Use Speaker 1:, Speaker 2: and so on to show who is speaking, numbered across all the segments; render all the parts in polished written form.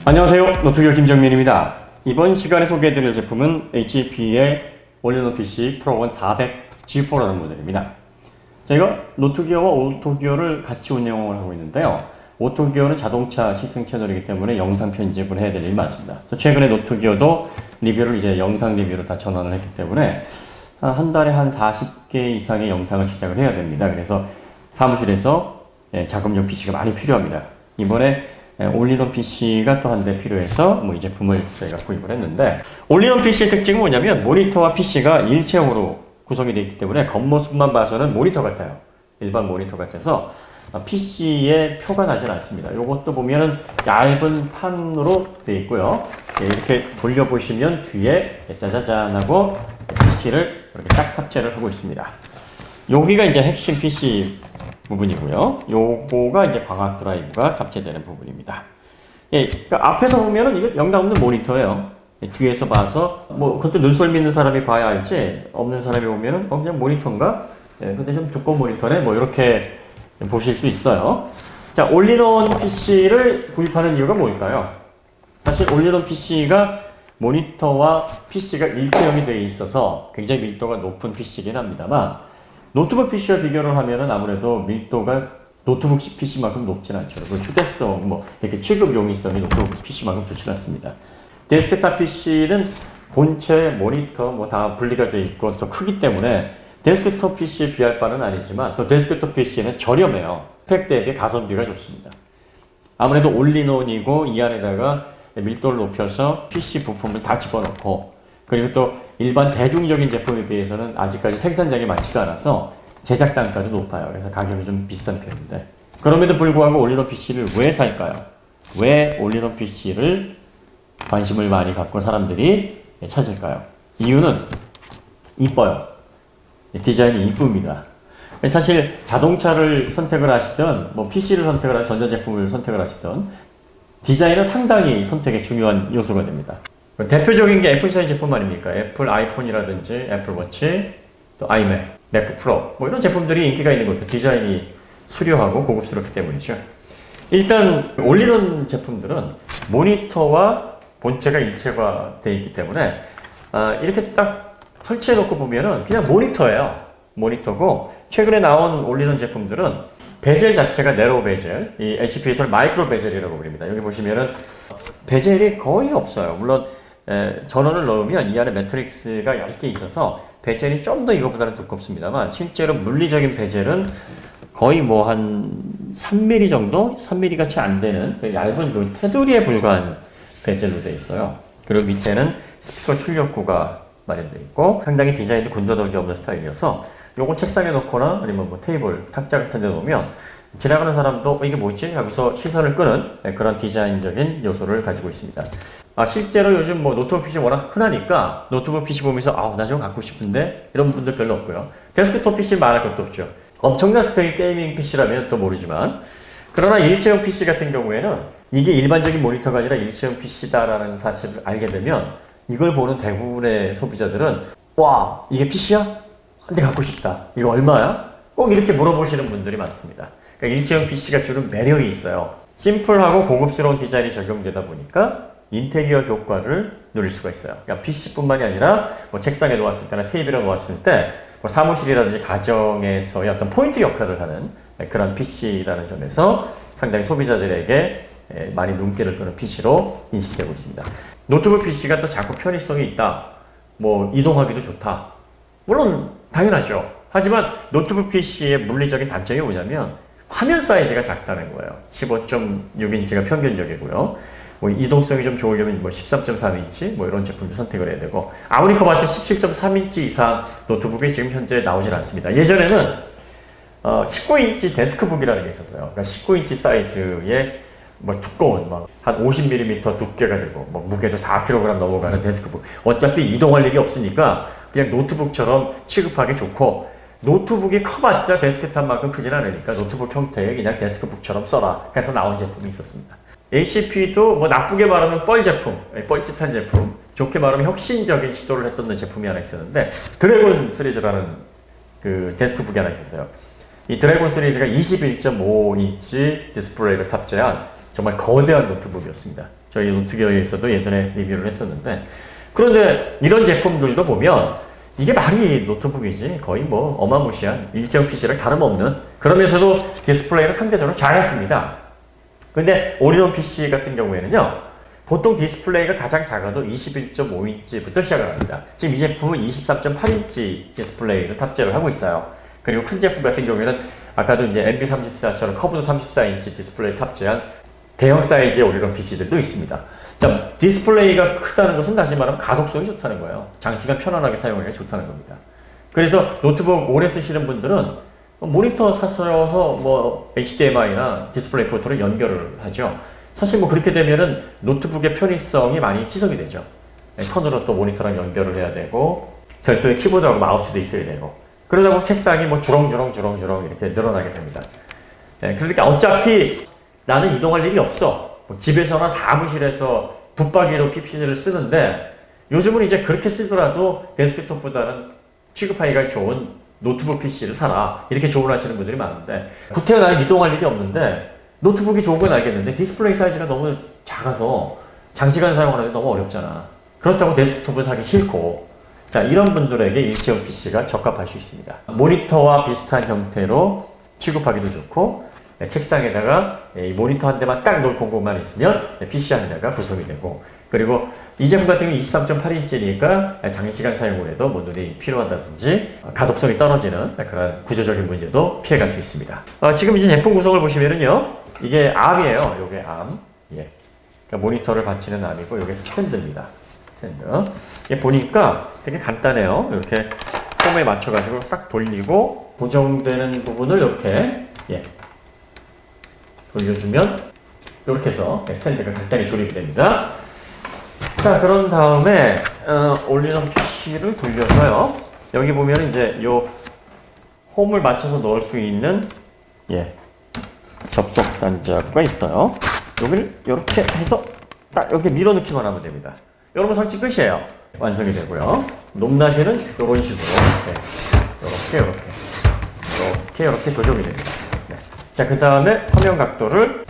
Speaker 1: 안녕하세요. 노트기어 김정민입니다. 이번 시간에 소개해드릴 제품은 HP의 올인원 PC 프로1 400 G4라는 모델입니다. 저희가 노트기어와 오토기어를 같이 운영을 하고 있는데요. 오토기어는 자동차 시승 채널이기 때문에 영상 편집을 해야 될 일이 많습니다. 최근에 노트기어도 리뷰를 이제 영상 리뷰로 다 전환을 했기 때문에 한 달에 한 40개 이상의 영상을 제작을 해야 됩니다. 그래서 사무실에서 작업용 PC가 많이 필요합니다. 이번에 올인원 PC가 또 한 대 필요해서 이 제품을 저희가 구입을 했는데, 올인원 PC의 특징은 뭐냐면 모니터와 PC가 일체형으로 구성이 되어 있기 때문에 겉모습만 봐서는 모니터 같아요. 일반 모니터 같아서 PC에 표가 나진 않습니다. 이것도 보면은 얇은 판으로 되어 있고요. 이렇게 돌려보시면 뒤에 짜자잔 하고 PC를 이렇게 딱 탑재를 하고 있습니다. 여기가 이제 핵심 PC 부분이고요. 요거가 이제 광학 드라이브가 탑재되는 부분입니다. 그러니까 앞에서 보면은 이게 영락 없는 모니터예요. 뒤에서 봐서 그것도 눈썰미 있는 사람이 봐야 알지, 없는 사람이 보면은 그냥 모니터인가? 근데 좀 두꺼운 모니터네? 이렇게 보실 수 있어요. 자, 올인원 PC를 구입하는 이유가 뭘까요? 사실 올인원 PC가 모니터와 PC가 일체형이 되어 있어서 굉장히 밀도가 높은 PC이긴 합니다만, 노트북 PC와 비교를 하면은 아무래도 밀도가 노트북 PC만큼 높진 않죠. 그리고 휴대성, 이렇게 취급 용이성이 노트북 PC만큼 좋진 않습니다. 데스크탑 PC는 본체, 모니터 다 분리가 되어 있고 또 크기 때문에 데스크톱 PC에 비할 바는 아니지만 또 데스크톱 PC는 저렴해요. 스펙 대비 가성비가 좋습니다. 아무래도 올인원이고 이 안에다가 밀도를 높여서 PC 부품을 다 집어넣고, 그리고 또 일반 대중적인 제품에 비해서는 아직까지 생산량이 많지가 않아서 제작 단가도 높아요. 그래서 가격이 좀 비싼 편인데, 그럼에도 불구하고 올인원 PC를 왜 살까요? 왜 올인원 PC를 관심을 많이 갖고 사람들이 찾을까요? 이유는 이뻐요. 디자인이 이쁩니다. 사실 자동차를 선택을 하시든 PC를 선택을 하든 전자제품을 선택을 하시든 디자인은 상당히 선택에 중요한 요소가 됩니다. 대표적인 게 애플사의 제품 아닙니까? 애플 아이폰이라든지 애플 워치, 또 아이맥, 맥북 프로 이런 제품들이 인기가 있는 것도 디자인이 수려하고 고급스럽기 때문이죠. 일단 올인원 제품들은 모니터와 본체가 일체화되어 있기 때문에 이렇게 딱 설치해 놓고 보면은 그냥 모니터예요. 모니터고, 최근에 나온 올인원 제품들은 베젤 자체가 네로우 베젤, 이 HP에서는 마이크로 베젤이라고 부릅니다. 여기 보시면은 베젤이 거의 없어요. 물론 전원을 넣으면 이 안에 매트릭스가 얇게 있어서 베젤이 좀 더 이거보다는 두껍습니다만, 실제로 물리적인 베젤은 거의 한 3mm 정도? 3mm 같이 안 되는 얇은 테두리에 불과한 베젤로 되어 있어요. 그리고 밑에는 스피커 출력구가 마련되어 있고 상당히 디자인도 군더더기 없는 스타일이어서 요거 책상에 놓거나 아니면 테이블, 탁자 같은 데 놓으면 지나가는 사람도 이게 뭐지? 하고서 시선을 끄는 그런 디자인적인 요소를 가지고 있습니다. 실제로 요즘 노트북 PC 워낙 흔하니까 노트북 PC 보면서 나 저거 갖고 싶은데 이런 분들 별로 없고요. 데스크톱 PC 말할 것도 없죠. 엄청난 스펙의 게이밍 PC라면 또 모르지만, 그러나 일체형 PC 같은 경우에는 이게 일반적인 모니터가 아니라 일체형 PC다라는 사실을 알게 되면 이걸 보는 대부분의 소비자들은 와, 이게 PC야? 근데 갖고 싶다. 이거 얼마야? 꼭 이렇게 물어보시는 분들이 많습니다. 그러니까 일체형 PC가 주는 매력이 있어요. 심플하고 고급스러운 디자인이 적용되다 보니까 인테리어 효과를 누릴 수가 있어요. 그러니까 PC뿐만이 아니라 책상에 놓았을 때나 테이블에 놓았을 때 사무실이라든지 가정에서의 어떤 포인트 역할을 하는 그런 PC라는 점에서 상당히 소비자들에게 많이 눈길을 끄는 PC로 인식되고 있습니다. 노트북 PC가 또 자꾸 편의성이 있다, 이동하기도 좋다, 물론 당연하죠. 하지만 노트북 PC의 물리적인 단점이 뭐냐면 화면 사이즈가 작다는 거예요. 15.6인치가 평균적이고요. 이동성이 좀 좋으려면 13.3인치 이런 제품도 선택을 해야 되고, 아무리 커봤자 17.3인치 이상 노트북이 지금 현재 나오질 않습니다. 예전에는 19인치 데스크북이라는 게 있었어요. 그러니까 19인치 사이즈의 두꺼운 한 50mm 두께가 되고 무게도 4kg 넘어가는 데스크북. 어차피 이동할 일이 없으니까 그냥 노트북처럼 취급하기 좋고, 노트북이 커봤자 데스크탑만큼 크진 않으니까 노트북 형태의 그냥 데스크북처럼 써라 해서 나온 제품이 있었습니다. HP도 나쁘게 말하면 뻘 제품, 뻘짓한 제품, 좋게 말하면 혁신적인 시도를 했던 제품이 하나 있었는데, 드래곤 시리즈라는 그 데스크북이 하나 있었어요. 이 드래곤 시리즈가 21.5인치 디스플레이를 탑재한 정말 거대한 노트북이었습니다. 저희 노트기어에서도 예전에 리뷰를 했었는데, 그런데 이런 제품들도 보면 이게 말이 노트북이지 거의 뭐 어마무시한 일체형 PC랑 다름없는, 그러면서도 디스플레이는 상대적으로 작았습니다. 근데 올인원 PC 같은 경우에는요, 보통 디스플레이가 가장 작아도 21.5인치부터 시작을 합니다. 지금 이 제품은 23.8인치 디스플레이를 탑재를 하고 있어요. 그리고 큰 제품 같은 경우에는 아까도 이제 MB34처럼 커브도 34인치 디스플레이 탑재한 대형 사이즈의 올인원 PC들도 있습니다. 자, 디스플레이가 크다는 것은 다시 말하면 가독성이 좋다는 거예요. 장시간 편안하게 사용하기가 좋다는 겁니다. 그래서 노트북 오래 쓰시는 분들은 모니터 사셔서 뭐 HDMI나 디스플레이 포트를 연결을 하죠. 사실 뭐 그렇게 되면은 노트북의 편의성이 많이 희석이 되죠. 턴으로 또 모니터랑 연결을 해야 되고, 별도의 키보드하고 마우스도 있어야 되고, 그러다 보면 책상이 뭐 주렁주렁 이렇게 늘어나게 됩니다. 그러니까 어차피 나는 이동할 일이 없어. 뭐 집에서나 사무실에서 붙박이로 PC를 쓰는데, 요즘은 이제 그렇게 쓰더라도 데스크톱보다는 취급하기가 좋은 노트북 PC를 사라, 이렇게 조언하시는 분들이 많은데, 구태여 나는 이동할 일이 없는데 노트북이 좋은 건 알겠는데 디스플레이 사이즈가 너무 작아서 장시간 사용하는데 너무 어렵잖아. 그렇다고 데스크톱을 사기 싫고, 자, 이런 분들에게 일체형 PC가 적합할 수 있습니다. 모니터와 비슷한 형태로 취급하기도 좋고, 책상에다가 이 모니터 한 대만 딱 놓을 공간만 있으면 PC 한 대가 구성이 되고, 그리고 이 제품 같은 경우 23.8인치니까 장시간 사용을 해도 뭐 눈이 피로하다든지 가독성이 떨어지는 그런 구조적인 문제도 피해갈 수 있습니다. 지금 이제 제품 구성을 보시면은요, 이게 암이에요. 요게 암. 예. 그러니까 모니터를 받치는 암이고, 요게 스탠드입니다. 스탠드. 이게 보니까 되게 간단해요. 이렇게 폼에 맞춰가지고 싹 돌리고, 고정되는 부분을 이렇게, 예, 돌려주면 이렇게 해서 스탠드가 간단히 조립이 됩니다. 자, 그런 다음에 올인원 PC를 돌려서요, 여기 보면 이제 요 홈을 맞춰서 넣을 수 있는, 예, 접속 단자가 있어요. 여기를 이렇게 해서 딱 이렇게 밀어넣기만 하면 됩니다. 여러분 설치 끝이에요. 완성이 되고요. 높낮이는 이런 식으로 이렇게 조정이 됩니다. 네. 자, 그 다음에 화면 각도를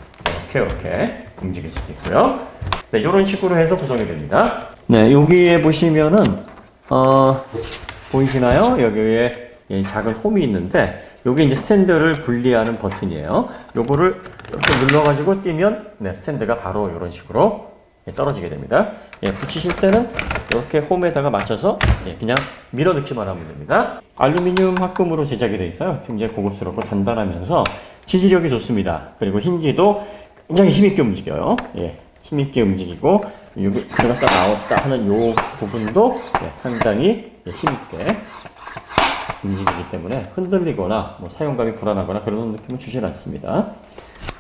Speaker 1: 이렇게 움직일 수 있고요. 네, 이런 식으로 해서 구성이 됩니다. 네, 여기에 보시면은 보이시나요? 여기에 작은 홈이 있는데, 요게 이제 스탠드를 분리하는 버튼이에요. 요거를 이렇게 눌러가지고 띄면, 네, 스탠드가 바로 이런 식으로 떨어지게 됩니다. 예, 붙이실 때는 이렇게 홈에다가 맞춰서 그냥 밀어넣기만 하면 됩니다. 알루미늄 합금으로 제작이 되어 있어요. 굉장히 고급스럽고 단단하면서 지지력이 좋습니다. 그리고 힌지도 굉장히 힘있게 움직여요. 예, 힘있게 움직이고, 여기 들어갔다 나왔다 하는 요 부분도 상당히 힘있게 움직이기 때문에 흔들리거나 뭐 사용감이 불안하거나 그런 느낌을 주지 않습니다.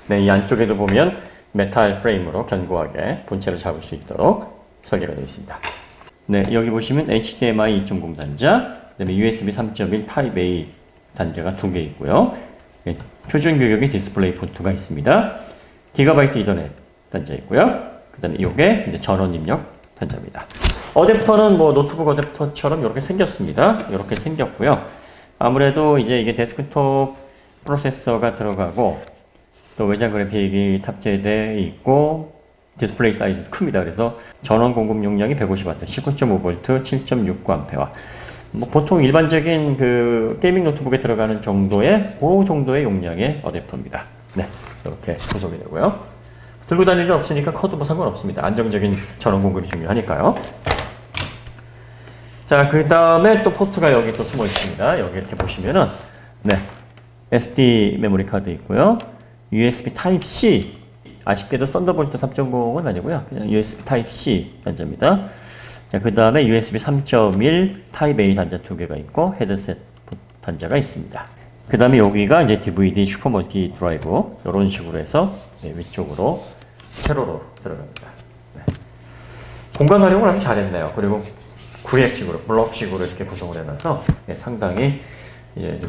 Speaker 1: 네, 이 안쪽에도 보면 메탈 프레임으로 견고하게 본체를 잡을 수 있도록 설계가 되어 있습니다. 네, 여기 보시면 HDMI 2.0 단자, 그다음에 USB 3.1 타입 A 단자가 2개 있고요. 네, 표준 규격의 디스플레이 포트가 있습니다. 기가바이트 이더넷 단자 있고요. 그다음에 이게 이제 전원 입력 단자입니다. 어댑터는 뭐 노트북 어댑터처럼 이렇게 생겼습니다. 이렇게 생겼고요. 아무래도 이제 이게 데스크톱 프로세서가 들어가고, 또 외장 그래픽이 탑재되어 있고, 디스플레이 사이즈도 큽니다. 그래서 전원 공급 용량이 150W, 19.5V, 7.69A. 뭐 보통 일반적인 그 게이밍 노트북에 들어가는 정도의 그 정도의 용량의 어댑터입니다. 네, 이렇게 구성이 되고요. 들고 다닐 일 없으니까 커도 뭐 상관없습니다. 안정적인 전원 공급이 중요하니까요. 자, 그 다음에 또 포트가 여기 또 숨어 있습니다. 여기 이렇게 보시면은, 네, SD 메모리 카드 있고요. USB Type-C. 아쉽게도 썬더볼트 3.0은 아니고요. 그냥 USB Type-C 단자입니다. 자, 그 다음에 USB 3.1 Type-A 단자 2개가 있고, 헤드셋 단자가 있습니다. 그 다음에 여기가 이제 DVD 슈퍼 멀티 드라이브. 이런 식으로 해서 위쪽으로 세로로 들어갑니다. 네. 공간 활용을 아주 잘했네요. 그리고 구획식으로, 블럭식으로 이렇게 구성을 해놔서 상당히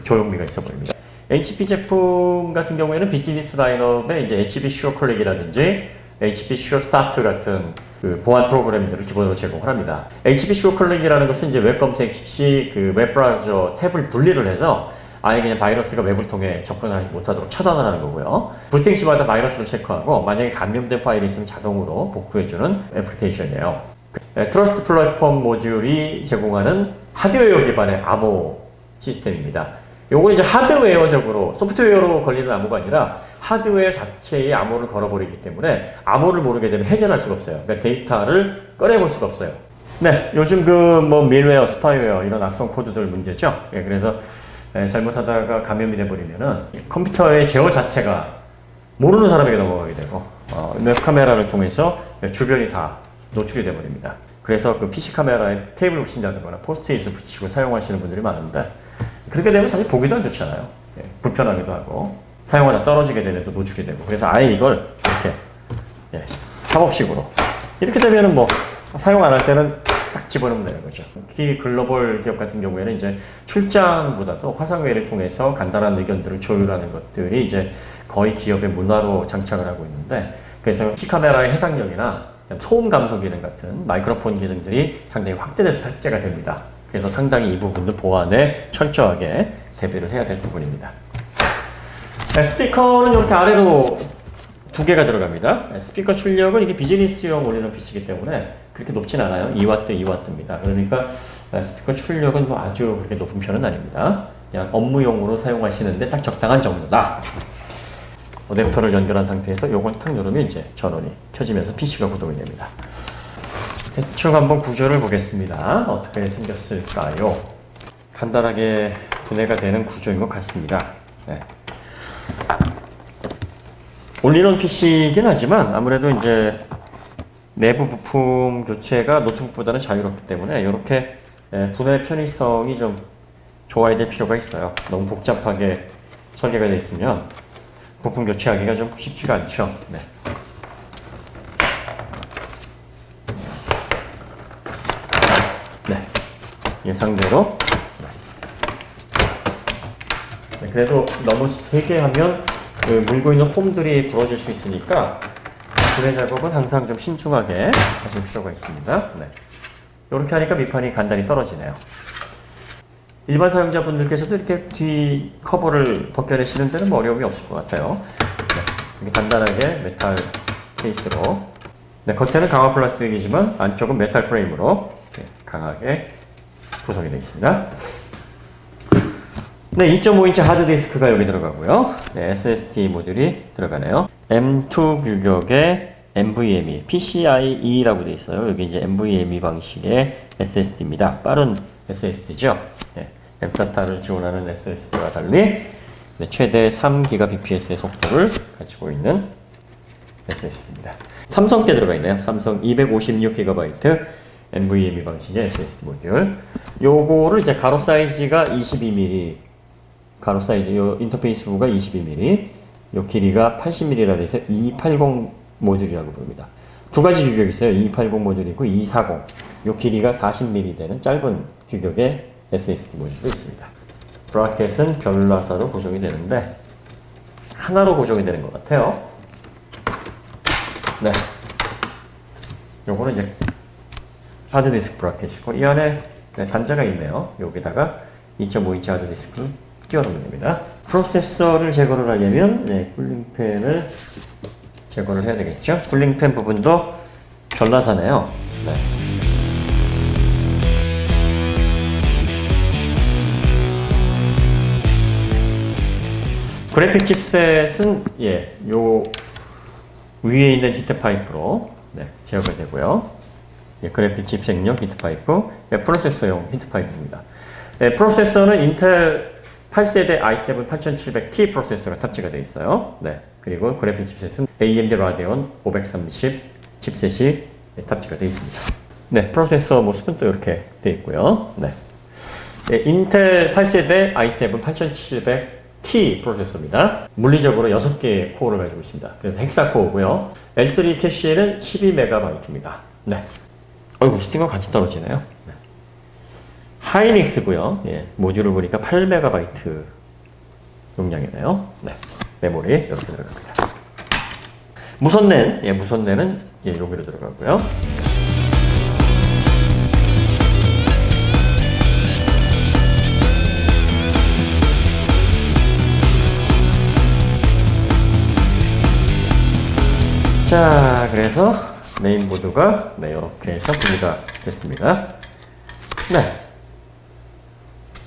Speaker 1: 조형미가 있어 보입니다. HP 제품 같은 경우에는 비즈니스 라인업에 이제 HP 슈어 컬렉이라든지 HP 슈어 스타트 같은 그 보안 프로그램들을 기본으로 제공을 합니다. HP 슈어 컬렉이라는 것은 이제 웹 검색 시 그 웹 브라우저 탭을 분리를 해서 아예 그냥 바이러스가 외부를 통해 접근하지 못하도록 차단을 하는 거고요. 부팅 시마다 바이러스를 체크하고 만약에 감염된 파일이 있으면 자동으로 복구해주는 애플리케이션이에요. 트러스트 플랫폼 모듈이 제공하는 하드웨어 기반의 암호 시스템입니다. 요건 이제 하드웨어적으로, 소프트웨어로 걸리는 암호가 아니라 하드웨어 자체에 암호를 걸어버리기 때문에 암호를 모르게 되면 해제를 할 수가 없어요. 그러니까 데이터를 꺼내볼 수가 없어요. 네, 요즘 밀웨어, 스파이웨어 이런 악성 코드들 문제죠. 예, 그래서 잘못하다가 감염이 돼버리면은 컴퓨터의 제어 자체가 모르는 사람에게 넘어가게 되고 웹 카메라를 통해서 주변이 다 노출이 돼버립니다. 그래서 그 PC 카메라에 테이블 붙인다거나 포스트잇을 붙이고 사용하시는 분들이 많은데 그렇게 되면 사실 보기도 안 좋잖아요. 예, 불편하기도 하고 사용하다 떨어지게 되면 노출이 되고 그래서 아예 이걸 이렇게 팝업식으로 이렇게 되면은 뭐 사용 안 할 때는 딱 집어넣으면 되는 거죠. 특히 글로벌 기업 같은 경우에는 이제 출장보다도 화상회의를 통해서 간단한 의견들을 조율하는 것들이 이제 거의 기업의 문화로 장착을 하고 있는데 그래서 PC 카메라의 해상력이나 소음 감소 기능 같은 마이크로폰 기능들이 상당히 확대돼서 삭제가 됩니다. 그래서 상당히 이 부분도 보안에 철저하게 대비를 해야 될 부분입니다. 스피커는 이렇게 아래로 두 개가 들어갑니다. 스피커 출력은 이게 비즈니스용 올리는 PC이기 때문에 그렇게 높진 않아요. 2W, 2W입니다. 그러니까 스피커 출력은 뭐 아주 그렇게 높은 편은 아닙니다. 그냥 업무용으로 사용하시는데 딱 적당한 정도다. 어댑터를 연결한 상태에서 요걸 탁 누르면 이제 전원이 켜지면서 PC가 구동이 됩니다. 대충 한번 구조를 보겠습니다. 어떻게 생겼을까요? 간단하게 분해가 되는 구조인 것 같습니다. 네. 올인원 PC이긴 하지만 아무래도 이제 내부 부품 교체가 노트북보다는 자유롭기 때문에 이렇게 분해 편의성이 좀 좋아야 될 필요가 있어요. 너무 복잡하게 설계가 되어 있으면 부품 교체하기가 좀 쉽지가 않죠. 네. 네. 예상대로. 네. 그래도 너무 세게 하면 그 물고 있는 홈들이 부러질 수 있으니까 분해 작업은 항상 좀 신중하게 하실 필요가 있습니다. 네. 이렇게 하니까 밑판이 간단히 떨어지네요. 일반 사용자분들께서도 이렇게 뒤 커버를 벗겨내시는 데는 뭐 어려움이 없을 것 같아요. 네. 이렇게 간단하게 메탈 케이스로 네, 겉에는 강화 플라스틱이지만 안쪽은 메탈 프레임으로 강하게 구성이 되어 있습니다. 네, 2.5인치 하드디스크가 여기 들어가고요. 네, SSD 모듈이 들어가네요. M2 규격의 NVMe, PCIe라고 되어 있어요. 여기 이제 NVMe 방식의 SSD입니다. 빠른 SSD죠. 네, M.2를 지원하는 SSD와 달리 네, 최대 3GBps의 속도를 가지고 있는 SSD입니다. 삼성께 들어가 있네요. 삼성 256GB NVMe 방식의 SSD 모듈. 요거를 이제 가로 사이즈가 22mm, 가로 사이즈, 요 인터페이스 부가 22mm, 요 길이가 80mm라 해서 280 모듈이라고 부릅니다. 두 가지 규격이 있어요. 280 모듈이고 240. 요 길이가 40mm 되는 짧은 규격의 SSD 모듈도 있습니다. 브라켓은 결라사로 고정이 되는데 하나로 고정이 되는 것 같아요. 네. 요거는 이제 하드디스크 브라켓이고 이 안에 네, 단자가 있네요. 여기다가 2.5인치 하드디스크를 끼워 넣으면 됩니다. 프로세서를 제거를 하려면 네, 쿨링팬을 제거를 해야 되겠죠. 쿨링팬 부분도 결라사네요. 네. 그래픽 칩셋은 요 위에 있는 히트 파이프로 네, 제어가 되고요. 그래픽 칩셋용 히트 파이프, 프로세서용 히트 파이프입니다. 프로세서는 인텔 8세대 i7 8700T 프로세서가 탑재가 되어 있어요. 네. 그리고 그래픽 칩셋은 AMD 라데온 530 칩셋이 탑재가 되어 있습니다. 네, 프로세서 모습은 또 이렇게 되어 있고요. 네. 인텔 8세대 i7 8700T 프로세서입니다. 물리적으로 6개의 코어를 가지고 있습니다. 그래서 헥사 코어고요. L3 캐시에는 12MB입니다. 네. 어이구, 스팅과 같이 떨어지네요. 네. 하이닉스고요. 모듈을 보니까 8MB 용량이네요. 네. 메모리 이렇게 들어갑니다. 무선랜, 무선랜은 여기로 들어가고요. 자, 그래서 메인보드가 네, 이렇게 해서 분리가 됐습니다. 네.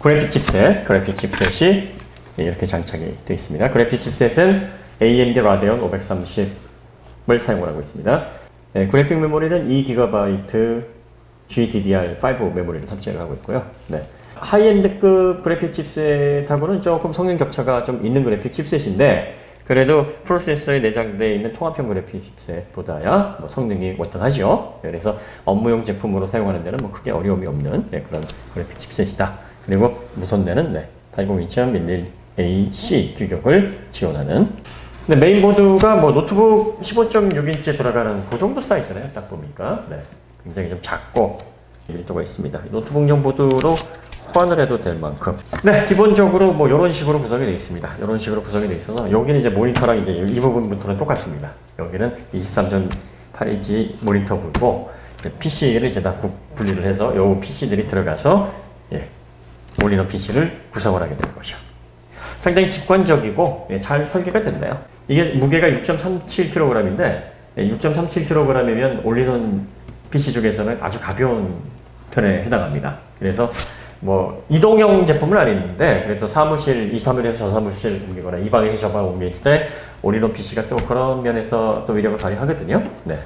Speaker 1: 그래픽 칩셋이 이렇게 장착이 되어 있습니다. 그래픽 칩셋은 AMD 라데온 530을 사용을 하고 있습니다. 네, 그래픽 메모리는 2GB GDDR5 메모리를 탑재를 하고 있고요. 네. 하이엔드급 그래픽 칩셋하고는 조금 성능 격차가 좀 있는 그래픽 칩셋인데 그래도 프로세서에 내장되어 있는 통합형 그래픽 칩셋보다야 뭐 성능이 월등하죠. 그래서 업무용 제품으로 사용하는 데는 뭐 크게 어려움이 없는 네, 그런 그래픽 칩셋이다. 그리고 무선대는 네, 8027.11AC 규격을 지원하는. 네, 메인보드가 뭐 노트북 15.6인치에 들어가는 그 정도 사이즈네요. 딱 보니까 네, 굉장히 좀 작고 밀도가 있습니다. 노트북용 보드로 호환을 해도 될 만큼. 네, 기본적으로 뭐 이런 식으로 구성이 되어 있습니다. 이런 식으로 구성이 되어 있어서 여기는 이제 모니터랑 이제 이 부분부터는 똑같습니다. 여기는 23.8인치 모니터고 PC를 이제 다 분리를 해서 요 PC들이 들어가서 예, 올리는 PC를 구성을 하게 되는 거죠. 상당히 직관적이고 예, 잘 설계가 됐네요. 이게 무게가 6.37kg인데 6.37kg이면 올리는 PC 중에서는 아주 가벼운 편에 해당합니다. 그래서 뭐 이동형 제품은 아닌데 그래도 사무실 2, 3일에서 저 사무실 옮기거나 이 방에서 저 방 옮길 때 올리는 PC가 또 그런 면에서 또 위력을 발휘하거든요. 네.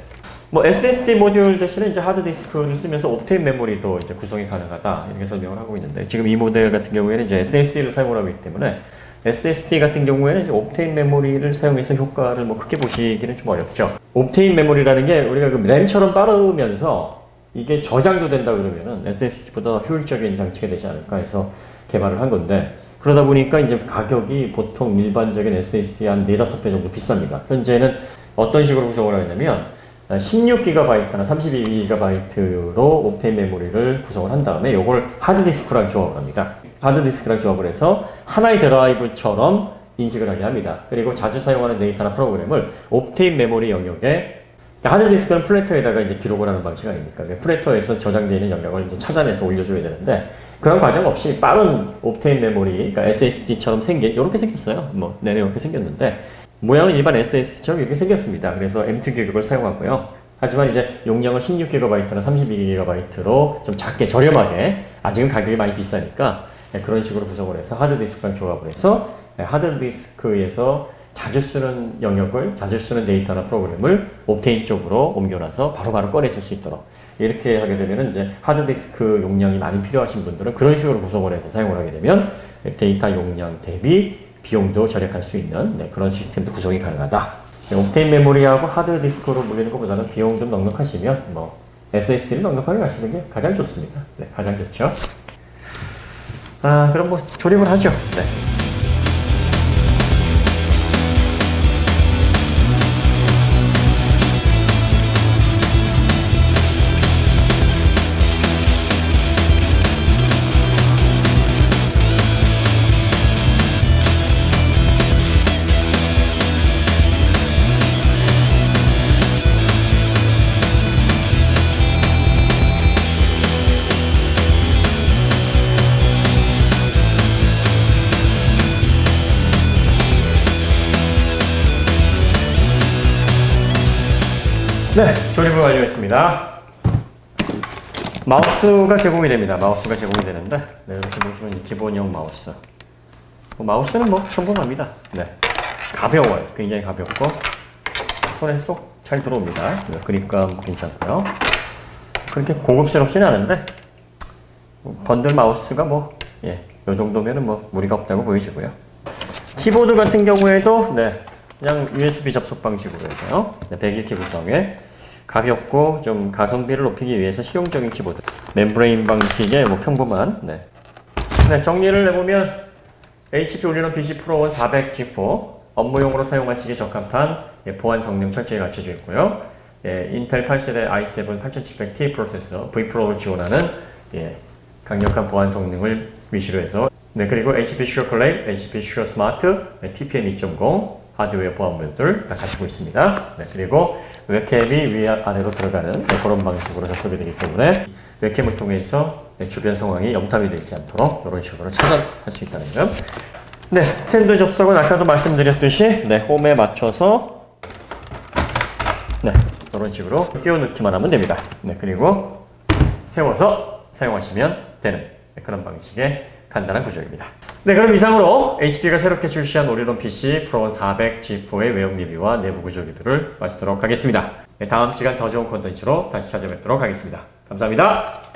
Speaker 1: 뭐 SSD 모듈 대신에 이제 하드디스크를 쓰면서 옵테인 메모리도 이제 구성이 가능하다 이렇게 설명을 하고 있는데 지금 이 모델 같은 경우에는 이제 SSD를 사용을 하고 있기 때문에 SSD 같은 경우에는 이제 옵테인 메모리를 사용해서 효과를 뭐 크게 보시기는 좀 어렵죠. 옵테인 메모리라는 게 우리가 그 램처럼 빠르면서 이게 저장도 된다 그러면은 SSD보다 효율적인 장치가 되지 않을까 해서 개발을 한 건데 그러다 보니까 이제 가격이 보통 일반적인 SSD 한 4, 5배 정도 비쌉니다. 현재는 어떤 식으로 구성을 하냐면 16GB나 32GB로 옵테인 메모리를 구성을 한 다음에 이걸 하드디스크랑 조합을 합니다. 하드디스크랑 조합을 해서 하나의 드라이브처럼 인식을 하게 합니다. 그리고 자주 사용하는 데이터나 프로그램을 옵테인 메모리 영역에 하드디스크는 플래터에다가 이제 기록을 하는 방식 아닙니까? 플래터에서 저장되어 있는 영역을 이제 찾아내서 올려줘야 되는데 그런 과정 없이 빠른 옵테인 메모리, 그러니까 SSD처럼 이렇게 생겼어요. 뭐 내내 이렇게 생겼는데 모양은 일반 SSD처럼 이렇게 생겼습니다. 그래서 M2 규격을 사용하고요. 하지만 이제 용량을 16GB나 32GB로 좀 작게 저렴하게 아직은 가격이 많이 비싸니까 그런 식으로 구성을 해서 하드디스크랑 조합을 해서 하드디스크에서 자주 쓰는 영역을, 자주 쓰는 데이터나 프로그램을 옵테인 쪽으로 옮겨놔서 바로바로 꺼내 쓸 수 있도록 이렇게 하게 되면 이제 하드디스크 용량이 많이 필요하신 분들은 그런 식으로 구성을 해서 사용을 하게 되면 데이터 용량 대비 비용도 절약할 수 있는 그런 시스템도 구성이 가능하다. 옵테인 메모리하고 하드디스크로 물리는 것보다는 비용 좀 넉넉하시면 뭐 SSD를 넉넉하게 가시는 게 가장 좋습니다. 네, 가장 좋죠. 그럼 뭐 조립을 하죠. 네. 네, 조립을 완료했습니다. 마우스가 제공이 됩니다. 마우스가 제공이 되는데, 네, 이렇게 보시면 기본형 마우스. 마우스는 뭐 평범합니다. 네, 가벼워요. 굉장히 가볍고 손에 쏙 잘 들어옵니다. 네, 그립감 괜찮고요. 그렇게 고급스럽지는 않은데 번들 마우스가 뭐, 요 정도면은 뭐 무리가 없다고 보여지고요. 키보드 같은 경우에도 네, 그냥 USB 접속 방식으로 해서요. 101키 구성에 가볍고 좀 가성비를 높이기 위해서 실용적인 키보드. 멤브레인 방식의 뭐 평범한. 네, 정리를 해보면 HP 올리는 PC 프로 400 G4 업무용으로 사용하시기에 적합한 보안 성능 철저히 갖춰져 있고요. 인텔 8세대 i7 8700T 프로세서 V프로를 지원하는 강력한 보안 성능을 위시로 해서 그리고 HP 슈어 플레이, HP 슈어 스마트, TPM 2.0 하드웨어 보안모듈 다 갖추고 있습니다. 그리고 웹캠이 위아래로 들어가는 그런 방식으로 접속이 되기 때문에 웹캠을 통해서 주변 상황이 염탐이 되지 않도록 이런 식으로 차단할 수 있다는 점. 스탠드 접속은 아까도 말씀드렸듯이 홈에 맞춰서 네, 이런 식으로 끼워 넣기만 하면 됩니다. 네, 그리고 세워서 사용하시면 되는 그런 방식의 간단한 구조입니다. 네, 그럼 이상으로 HP가 새롭게 출시한 올인원 PC 프로원 400 G4의 외형 리뷰와 내부 구조 리뷰를 마치도록 하겠습니다. 네, 다음 시간 더 좋은 콘텐츠로 다시 찾아뵙도록 하겠습니다. 감사합니다.